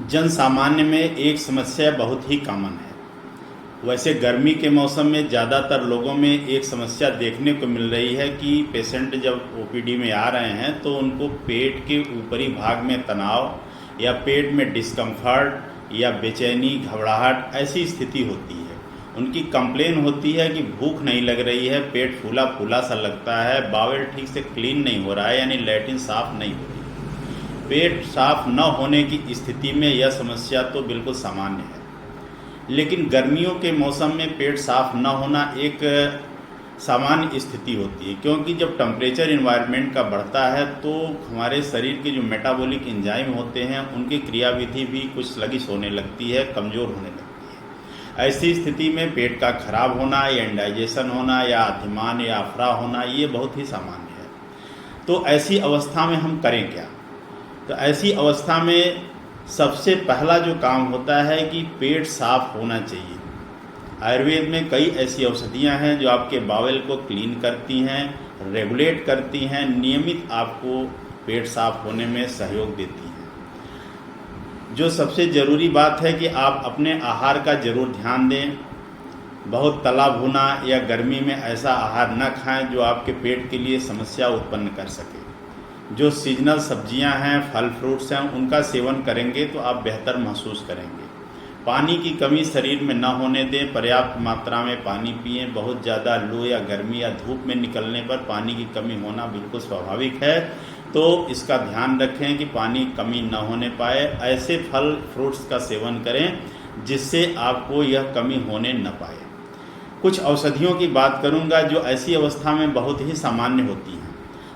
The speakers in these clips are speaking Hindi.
जन सामान्य में एक समस्या बहुत ही कॉमन है। वैसे गर्मी के मौसम में ज़्यादातर लोगों में एक समस्या देखने को मिल रही है कि पेशेंट जब ओपीडी में आ रहे हैं तो उनको पेट के ऊपरी भाग में तनाव या पेट में डिस्कम्फर्ट या बेचैनी, घबराहट ऐसी स्थिति होती है। उनकी कंप्लेन होती है कि भूख नहीं लग रही है, पेट फूला फूला सा लगता है, बावल ठीक से क्लीन नहीं हो रहा है, यानी लैट्रिन साफ नहीं हो रही। पेट साफ न होने की स्थिति में यह समस्या तो बिल्कुल सामान्य है, लेकिन गर्मियों के मौसम में पेट साफ न होना एक सामान्य स्थिति होती है, क्योंकि जब टेम्परेचर इन्वायरमेंट का बढ़ता है तो हमारे शरीर के जो मेटाबॉलिक एंजाइम होते हैं उनकी क्रियाविधि भी कुछ स्लगिश होने लगती है, कमज़ोर होने लगती है। ऐसी स्थिति में पेट का खराब होना या इंडाइजेशन होना या अधिमान या अफरा होना ये बहुत ही सामान्य है। तो ऐसी अवस्था में हम करें क्या? तो ऐसी अवस्था में सबसे पहला जो काम होता है कि पेट साफ होना चाहिए। आयुर्वेद में कई ऐसी औषधियां हैं जो आपके बावल को क्लीन करती हैं, रेगुलेट करती हैं, नियमित आपको पेट साफ होने में सहयोग देती हैं। जो सबसे ज़रूरी बात है कि आप अपने आहार का ज़रूर ध्यान दें। बहुत तला भुना या गर्मी में ऐसा आहार न खाएं जो आपके पेट के लिए समस्या उत्पन्न कर सके। जो सीजनल सब्जियां हैं, फल फ्रूट्स हैं, उनका सेवन करेंगे तो आप बेहतर महसूस करेंगे। पानी की कमी शरीर में न होने दें, पर्याप्त मात्रा में पानी पिएं। बहुत ज़्यादा लू या गर्मी या धूप में निकलने पर पानी की कमी होना बिल्कुल स्वाभाविक है, तो इसका ध्यान रखें कि पानी की कमी न होने पाए। ऐसे फल फ्रूट्स का सेवन करें जिससे आपको यह कमी होने न पाए। कुछ औषधियों की बात करूंगा जो ऐसी अवस्था में बहुत ही सामान्य होती हैं।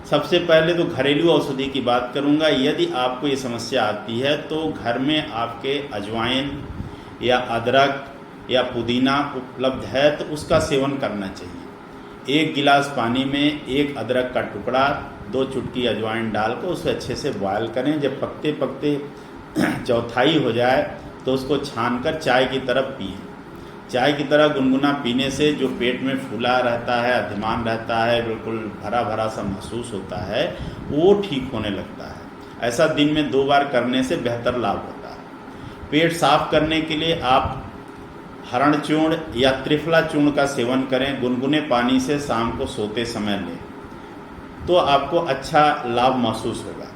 सबसे पहले तो घरेलू औषधि की बात करूंगा। यदि आपको ये समस्या आती है तो घर में आपके अजवाइन या अदरक या पुदीना उपलब्ध है तो उसका सेवन करना चाहिए। 1 गिलास पानी में 1 अदरक का टुकड़ा, 2 चुटकी अजवाइन डालकर उसे अच्छे से बॉयल करें। जब पकते पकते चौथाई हो जाए तो उसको छानकर चाय की तरफ पिएं। चाय की तरह गुनगुना पीने से जो पेट में फूला रहता है, अधिमान रहता है, बिल्कुल भरा भरा सा महसूस होता है, वो ठीक होने लगता है। ऐसा दिन में 2 बार करने से बेहतर लाभ होता है। पेट साफ करने के लिए आप हरण चूर्ण या त्रिफला चूर्ण का सेवन करें। गुनगुने पानी से शाम को सोते समय लें तो आपको अच्छा लाभ महसूस होगा।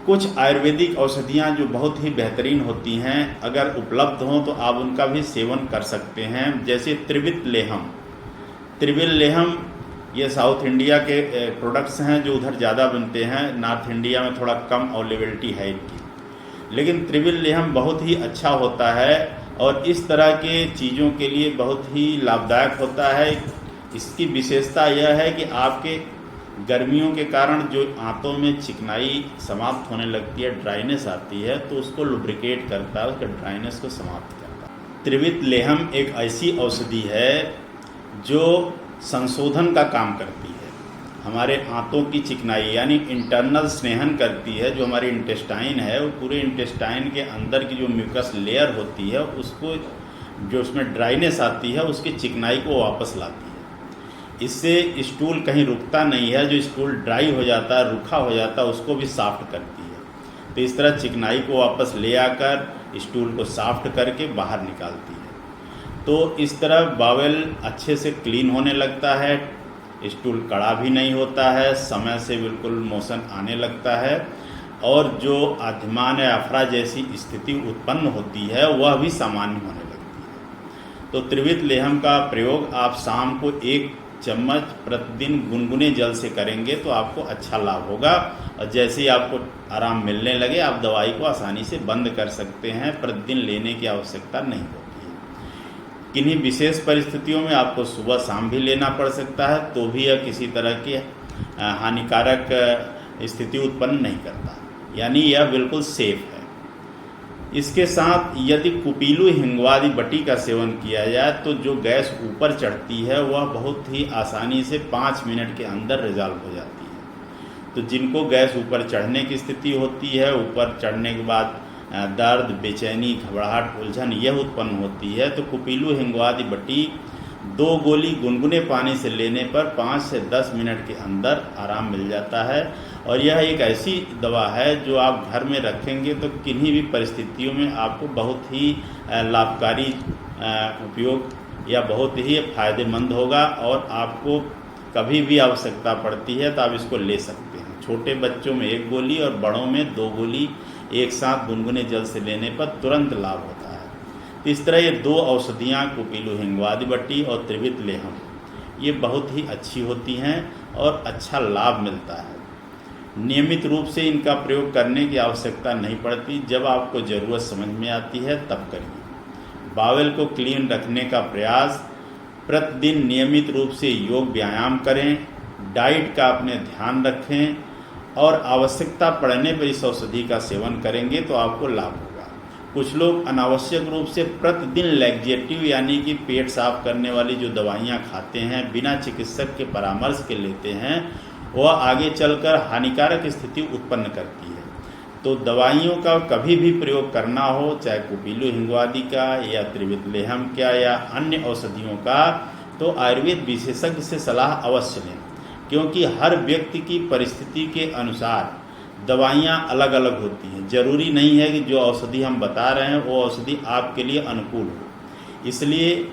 कुछ आयुर्वेदिक औषधियाँ जो बहुत ही बेहतरीन होती हैं, अगर उपलब्ध हों तो आप उनका भी सेवन कर सकते हैं, जैसे त्रिवित लेहम। त्रिविल लेहम ये साउथ इंडिया के प्रोडक्ट्स हैं जो उधर ज़्यादा बनते हैं। नॉर्थ इंडिया में थोड़ा कम अवेलेबिलिटी है इनकी, लेकिन त्रिविल लेहम बहुत ही अच्छा होता है और इस तरह के चीज़ों के लिए बहुत ही लाभदायक होता है। इसकी विशेषता यह है कि आपके गर्मियों के कारण जो आंतों में चिकनाई समाप्त होने लगती है, ड्राइनेस आती है, तो उसको लुब्रिकेट करता है, उसके ड्राइनेस को समाप्त करता है। त्रिवित लेहम एक ऐसी औषधि है जो संशोधन का काम करती है। हमारे आंतों की चिकनाई यानी इंटरनल स्नेहन करती है। जो हमारी इंटेस्टाइन है वो पूरे इंटेस्टाइन के अंदर की जो म्यूकस लेयर होती है उसको, जो उसमें ड्राइनेस आती है, उसकी चिकनाई को वापस लाती है। इससे स्टूल कहीं रुकता नहीं है, जो स्टूल ड्राई हो जाता है, रूखा हो जाता है, उसको भी सॉफ्ट करती है। तो इस तरह चिकनाई को वापस ले आकर स्टूल को सॉफ्ट करके बाहर निकालती है। तो इस तरह बावल अच्छे से क्लीन होने लगता है, स्टूल कड़ा भी नहीं होता है, समय से बिल्कुल मोशन आने लगता है और जो अधिमान या अफरा जैसी स्थिति उत्पन्न होती है वह भी सामान्य होने लगती है। तो त्रिवित लेहम का प्रयोग आप शाम को 1 चम्मच प्रतिदिन गुनगुने जल से करेंगे तो आपको अच्छा लाभ होगा और जैसे ही आपको आराम मिलने लगे आप दवाई को आसानी से बंद कर सकते हैं। प्रतिदिन लेने की आवश्यकता नहीं होती है। किन्हीं विशेष परिस्थितियों में आपको सुबह शाम भी लेना पड़ सकता है, तो भी यह किसी तरह की हानिकारक स्थिति उत्पन्न नहीं करता, यानी यह बिल्कुल सेफ है। इसके साथ यदि कुपीलू हिंगवादी बटी का सेवन किया जाए तो जो गैस ऊपर चढ़ती है वह बहुत ही आसानी से 5 मिनट के अंदर रिजॉल्व हो जाती है। तो जिनको गैस ऊपर चढ़ने की स्थिति होती है, ऊपर चढ़ने के बाद दर्द, बेचैनी, घबराहट, उलझन यह उत्पन्न होती है, तो कुपीलू हिंगवादी बटी 2 गोली गुनगुने पानी से लेने पर 5 से 10 मिनट के अंदर आराम मिल जाता है। और यह एक ऐसी दवा है जो आप घर में रखेंगे तो किन्हीं भी परिस्थितियों में आपको बहुत ही लाभकारी उपयोग या बहुत ही फ़ायदेमंद होगा, और आपको कभी भी आवश्यकता पड़ती है तो आप इसको ले सकते हैं। छोटे बच्चों में 1 गोली और बड़ों में 2 गोली एक साथ गुनगुने जल से लेने पर तुरंत लाभ होता है। तो इस तरह ये 2 औषधियाँ कुपीलु हिंगवादी बट्टी और त्रिवित लेहम ये बहुत ही अच्छी होती हैं और अच्छा लाभ मिलता है। नियमित रूप से इनका प्रयोग करने की आवश्यकता नहीं पड़ती, जब आपको ज़रूरत समझ में आती है तब करिए। बावेल को क्लीन रखने का प्रयास, प्रतिदिन नियमित रूप से योग व्यायाम करें, डाइट का अपने ध्यान रखें और आवश्यकता पड़ने पर इस औषधि का सेवन करेंगे तो आपको लाभ होगा। कुछ लोग अनावश्यक रूप से प्रतिदिन लैक्जेटिव यानी कि पेट साफ करने वाली जो दवाइयाँ खाते हैं, बिना चिकित्सक के परामर्श के लेते हैं, वह आगे चलकर हानिकारक स्थिति उत्पन्न करती है। तो दवाइयों का कभी भी प्रयोग करना हो, चाहे कुपीलु हिंगवादी का या त्रिवित लेहम का या अन्य औषधियों का, तो आयुर्वेद विशेषज्ञ से सलाह अवश्य लें, क्योंकि हर व्यक्ति की परिस्थिति के अनुसार दवाइयाँ अलग अलग होती हैं। जरूरी नहीं है कि जो औषधि हम बता रहे हैं वो औषधि आपके लिए अनुकूल हो। इसलिए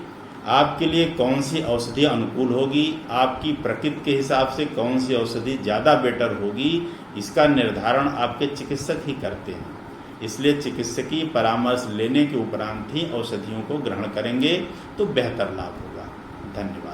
आपके लिए कौन सी औषधि अनुकूल होगी, आपकी प्रकृति के हिसाब से कौन सी औषधि ज़्यादा बेटर होगी, इसका निर्धारण आपके चिकित्सक ही करते हैं। इसलिए चिकित्सकीय परामर्श लेने के उपरांत ही औषधियों को ग्रहण करेंगे तो बेहतर लाभ होगा। धन्यवाद।